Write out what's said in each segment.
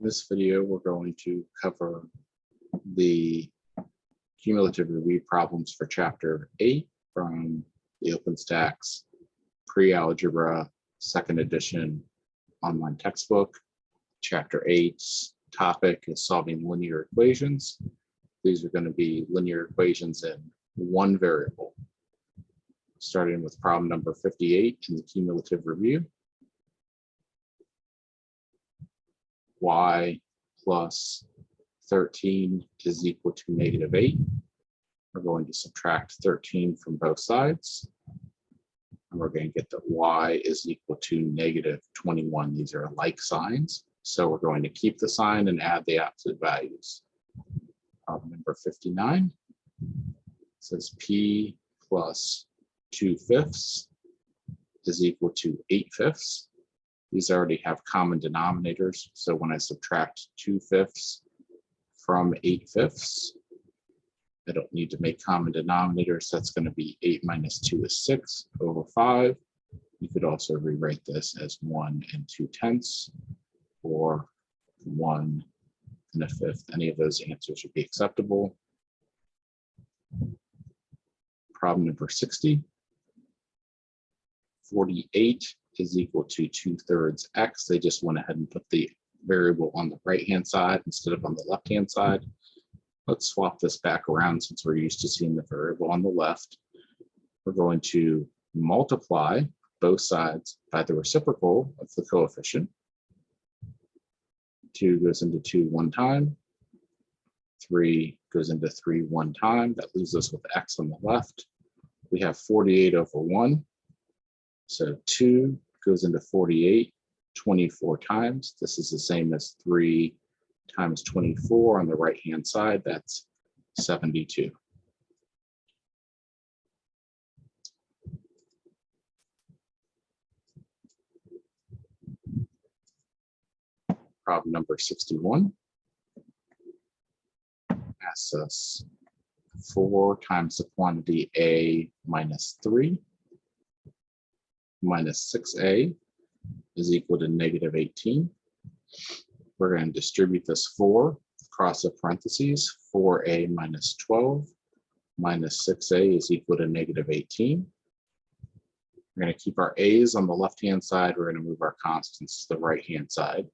this video, we're going to cover the cumulative review problems for Chapter 8 from the OpenStax Pre-Algebra 2nd edition online textbook. Chapter 8's topic is solving linear equations. These are going to be linear equations in one variable. Starting with problem number 58 in the cumulative review. Y plus 13 is equal to -8. We're going to subtract 13 from both sides. And we're going to get that y is equal to -21. These are like signs. So we're going to keep the sign and add the absolute values. Problem number 59 says p plus 2/5 is equal to 8/5. These already have common denominators. So when I subtract 2/5 from 8/5, I don't need to make common denominators. That's going to be 8 minus 2 is 6 over 5. You could also rewrite this as 1 2/10 or 1 1/5. Any of those answers would be acceptable. Problem number 60. 48 is equal to 2/3 x. They just went ahead and put the variable on the right-hand side instead of on the left-hand side. Let's swap this back around since we're used to seeing the variable on the left. We're going to multiply both sides by the reciprocal of the coefficient. 2 goes into 2 one time. 3 goes into 3 one time. That leaves us with x on the left. We have 48 over 1. So 2 goes into 48 24 times. This is the same as 3 times 24 on the right-hand side. That's 72. Problem number 61 asks us 4 times the quantity a minus 3 minus 6a is equal to -18. We're going to distribute this 4 across the parentheses. 4a minus 12 minus 6a is equal to -18. We're going to keep our a's on the left-hand side. We're going to move our constants to the right-hand side.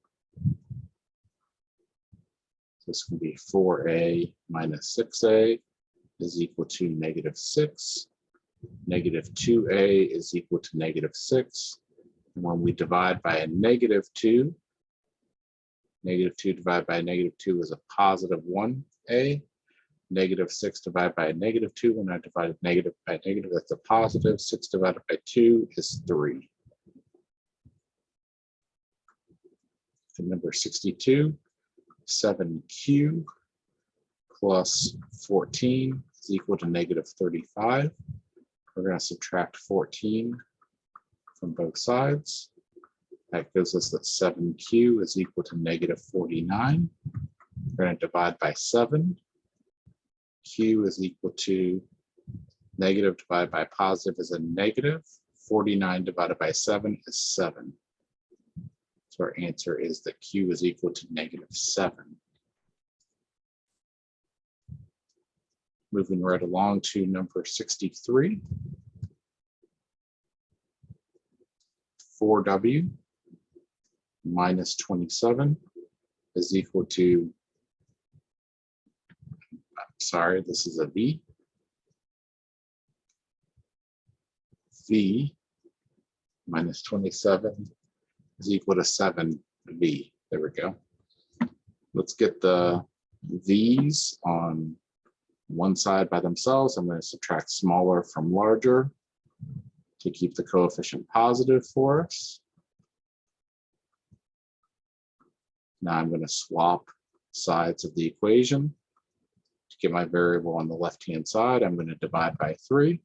This can be 4a minus 6a is equal to -6. -2a is equal to -6. And when we divide by a -2, -2 divided by a -2 is a +1a. -6 divided by a -2, when I divided negative by negative, that's a positive. 6 divided by 2 is 3. And number 62, 7q plus 14 is equal to -35. We're going to subtract 14 from both sides. That gives us that 7q is equal to -49. We're going to divide by 7. Q is equal to negative divided by positive is a negative. 49 divided by 7 is 7. So our answer is that q is equal to -7. Moving right along to number 63. 4w minus 27 is equal to, sorry, this is a v. V minus 27 is equal to 7v. There we go. Let's get the v's on one side by themselves. I'm going to subtract smaller from larger to keep the coefficient positive for us. Now I'm going to swap sides of the equation. To get my variable on the left-hand side, I'm going to divide by 3.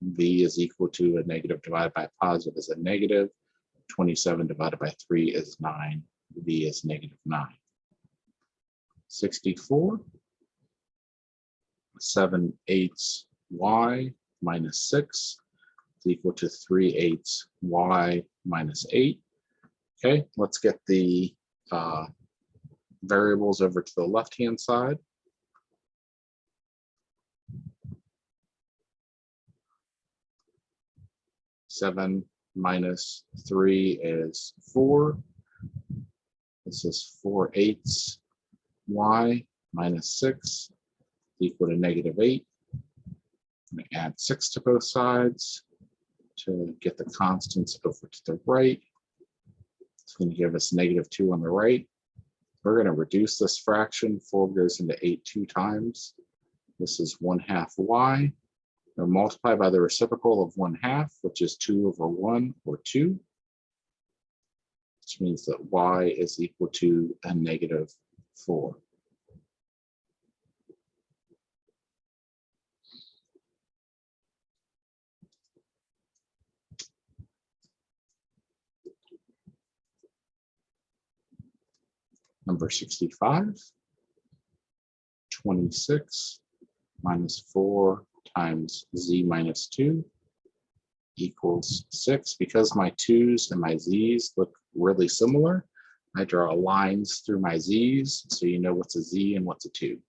V is equal to a negative divided by a positive is a negative. 27 divided by 3 is 9. V is -9. 64. 7/8 y minus 6 is equal to 3/8 y minus 8. Okay, let's get the variables over to the left-hand side. Seven minus 3 is 4. This is 4/8 y minus 6 equal to -8. I'm going to add 6 to both sides to get the constants over to the right. It's going to give us -2 on the right. We're going to reduce this fraction. 4 goes into 8 2 times. This is 1/2 y. We'll multiply by the reciprocal of 1/2, which is 2/1 or 2, which means that y is equal to a -4. Number 65, 26 minus 4 times z minus 2 equals 6. Because my 2's and my z's look really similar, I draw lines through my z's so you know what's a z and what's a 2.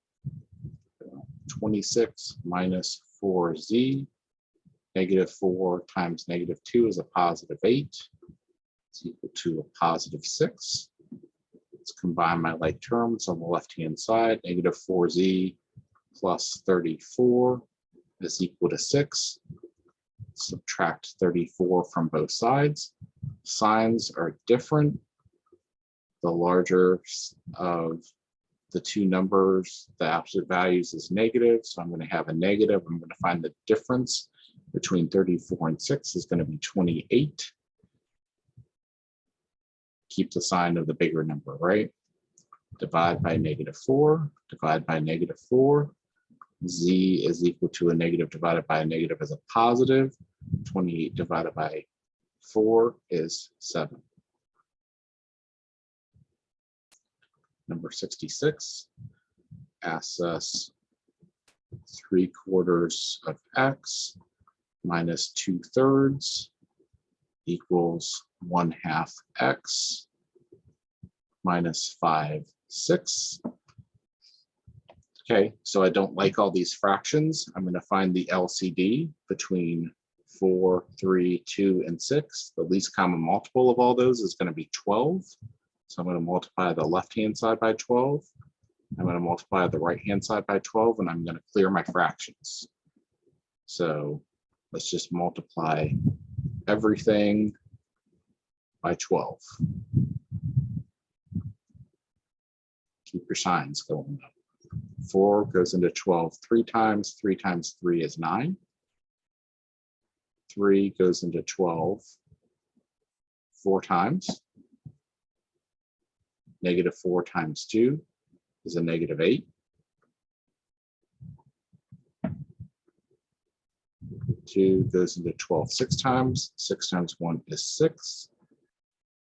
26 minus 4z, -4 times -2 is a +8. It's equal to a +6. Let's combine my like terms on the left-hand side. -4z plus 34 is equal to 6. Subtract 34 from both sides. Signs are different. The larger of the two numbers, the absolute values is negative, so I'm going to have a negative. I'm going to find the difference between 34 and 6 is going to be 28. Keep the sign of the bigger number, right? Divide by -4, divide by -4. Z is equal to a negative divided by a negative is a positive. 28 divided by 4 is 7. Number 66 asks us 3/4 of x minus 2/3 equals 1/2 x minus 5/6. Okay, so I don't like all these fractions. I'm going to find the LCD between 4, 3, 2, and 6. The least common multiple of all those is going to be 12. So I'm going to multiply the left-hand side by 12. I'm going to multiply the right-hand side by 12, and I'm going to clear my fractions. So let's just multiply everything by 12. Keep your signs going up. 4 goes into 12 3 times. 3 times 3 is 9. 3 goes into 12 4 times. -4 times 2 is a -8. 2 goes into 12 6 times. 6 times 1 is 6.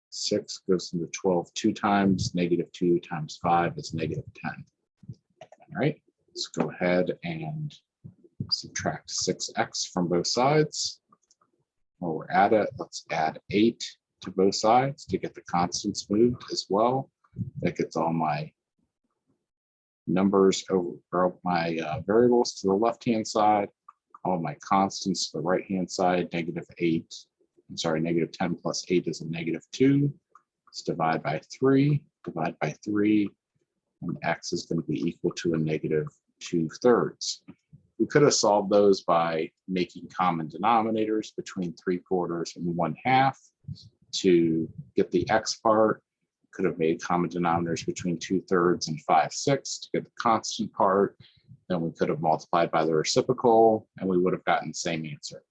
6 goes into 12 2 times. -2 times 5 is -10. All right, let's go ahead and subtract 6x from both sides. While we're at it, let's add 8 to both sides to get the constants moved as well. That gets all my numbers over, or my variables to the left-hand side, all my constants to the right-hand side. -8, I'm sorry, -10 plus 8 is a -2. Let's divide by 3, divide by 3, and x is going to be equal to a -2/3. We could have solved those by making common denominators between 3/4 and 1/2 to get the x part. Could have made common denominators between 2/3 and 5/6 to get the constant part. Then we could have multiplied by the reciprocal, and we would have gotten the same answer.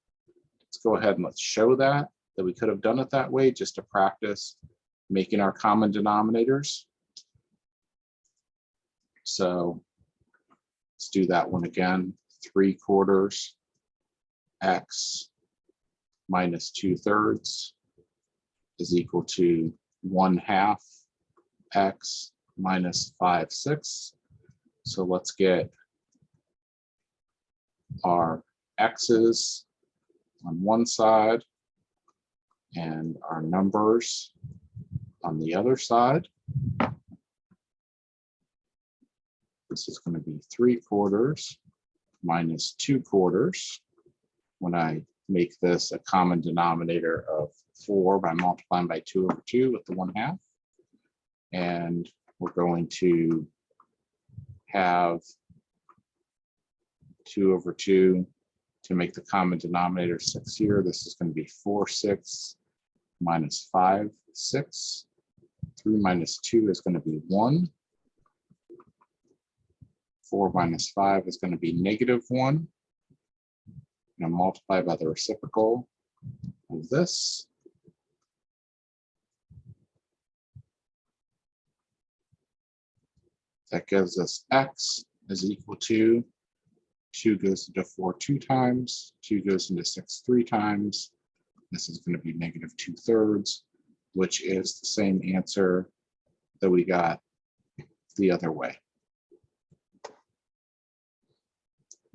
Let's go ahead and let's show that we could have done it that way just to practice making our common denominators. So let's do that one again. 3/4 x minus 2/3 is equal to 1/2 x minus 5/6. So let's get our x's on one side and our numbers on the other side. This is going to be 3/4 minus 2/4 when I make this a common denominator of 4 by multiplying by 2/2 with the 1/2. And we're going to have 2/2 to make the common denominator 6 here. This is going to be 4/6 minus 5/6. 3 minus 2 is going to be 1. 4 minus 5 is going to be -1. And multiply by the reciprocal of this. That gives us x is equal to 2 goes into 4 2 times, 2 goes into 6 3 times. This is going to be -2/3, which is the same answer that we got the other way.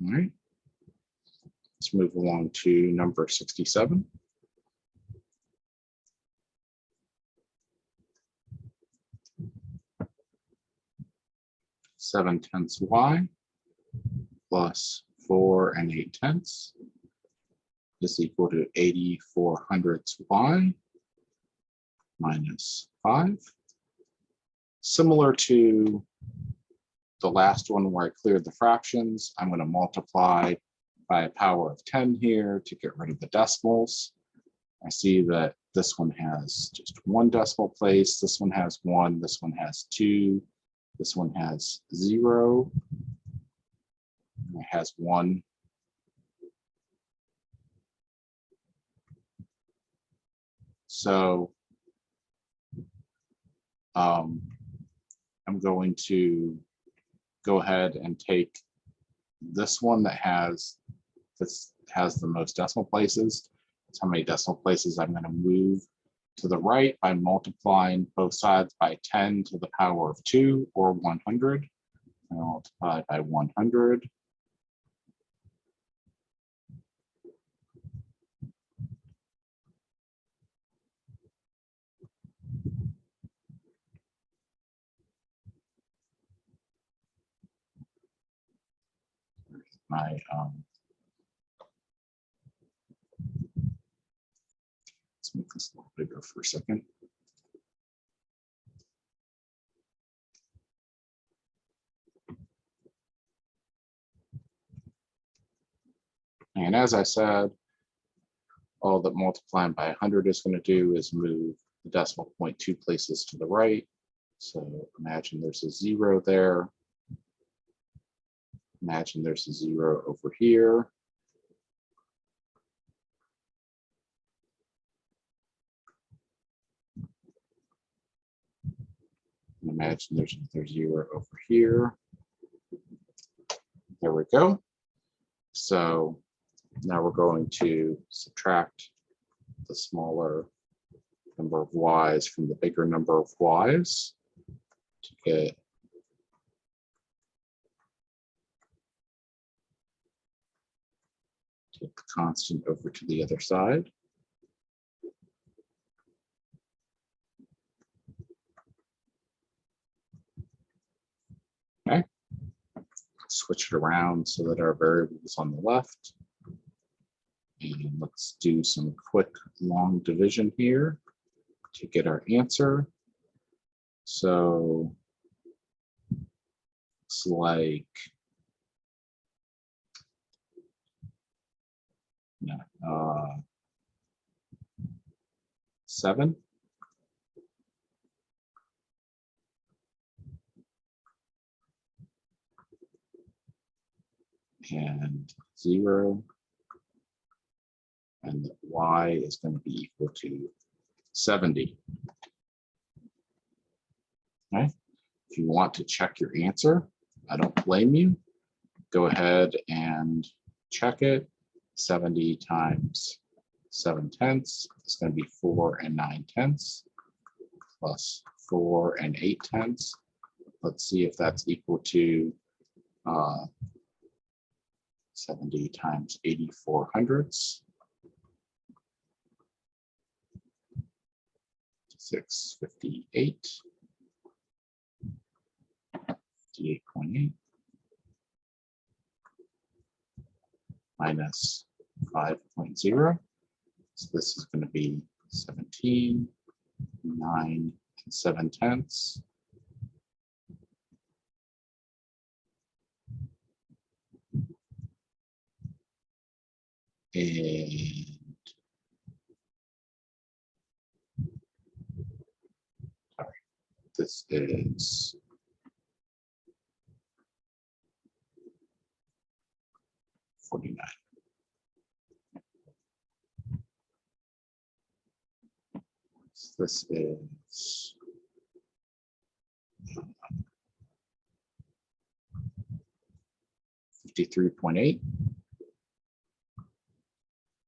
All right. Let's move along to number 67. 7/10 y plus 4 8/10 is equal to 84/100 y minus 5. Similar to the last one where I cleared the fractions, I'm going to multiply by a power of 10 here to get rid of the decimals. I see that this one has just 1 decimal place, this one has 1, this one has 2, this one has 0, and it has 1. So I'm going to go ahead and take this one that has the most decimal places. That's how many decimal places I'm going to move to the right by multiplying both sides by 10 to the power of 2 or 100. I multiply by 100. My let's make this a little bigger for a second. And as I said, all that multiplying by 100 is going to do is move the decimal point 2 places to the right. So imagine there's a 0 there. Imagine there's a 0 over here. And imagine there's another 0 over here. There we go. So now we're going to subtract the smaller number of y's from the bigger number of y's to get the constant over to the other side. Okay. Switch it around so that our variable is on the left. And let's do some quick long division here to get our answer. So it's like 7. And 0. And the y is going to be equal to 70. Okay. If you want to check your answer, I don't blame you. Go ahead and check it. 70 times 7/10 is going to be 4 9/10 plus 4 8/10. Let's see if that's equal to 70 times 84/100. 658. 58.8 minus 5.0. So this is going to be 17, 9 7/10. And this is 49. So this is 53.8.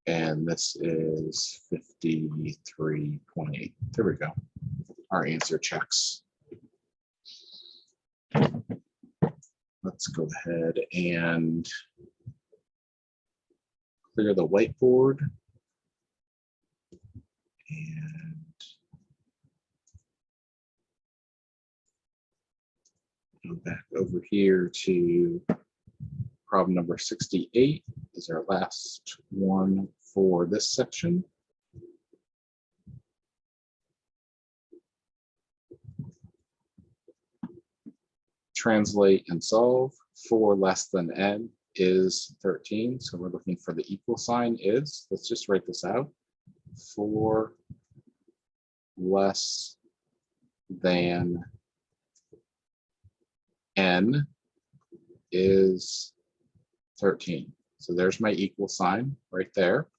And this is 53.8. There we go. Our answer checks. Let's go ahead and clear the whiteboard. And go back over here to problem number 68 is our last one for this section. Translate and solve. 4 less than n is 13. So we're looking for the equal sign is. Let's just write this out. 4 less than n is 13. So there's my equal sign right there.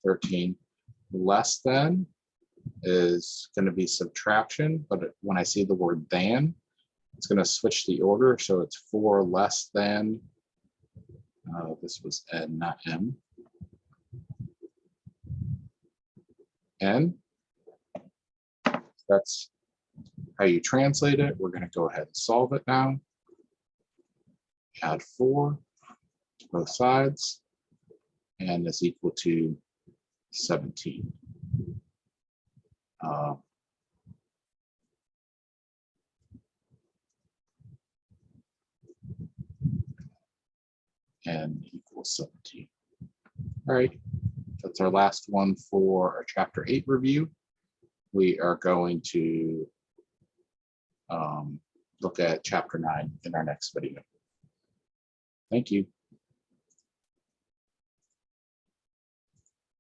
13 less than is going to be subtraction, but when I see the word than, it's going to switch the order. So it's 4 less than, this was n, not m. N. That's how you translate it. We're going to go ahead and solve it now. Add 4 to both sides, and is equal to 17. And equals 17. All right, that's our last one for our chapter 8 review. We are going to look at chapter 9 in our next video. Thank you.